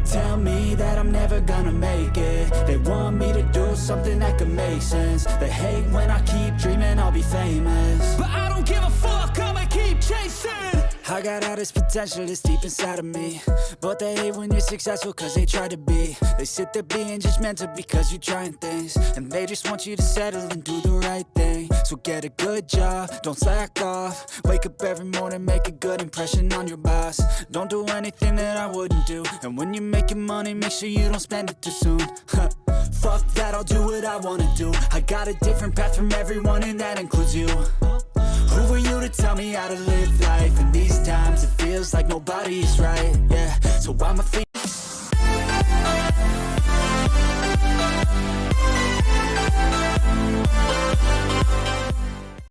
They tell me that I'm never gonna make it. They want me to do something that could make sense. They hate when I keep dreaming I'll be famous, but I don't give a fuck, I'ma keep chasing. I got all this potential that's deep inside of me, but they hate when you're successful cause they try to be. They sit there being judgmental because you're trying things, and they just want you to settle and do the right thing. So get a good job, don't slack off. Wake up every morning, make a good impression on your boss. Don't do anything that I wouldn't do, and when you're making money, make sure you don't spend it too soon. Fuck that, I'll do what I wanna do. I got a different path from everyone, and that includes you. Who are you to tell me how to live life? In these times it feels like nobody is right, yeah. So I'ma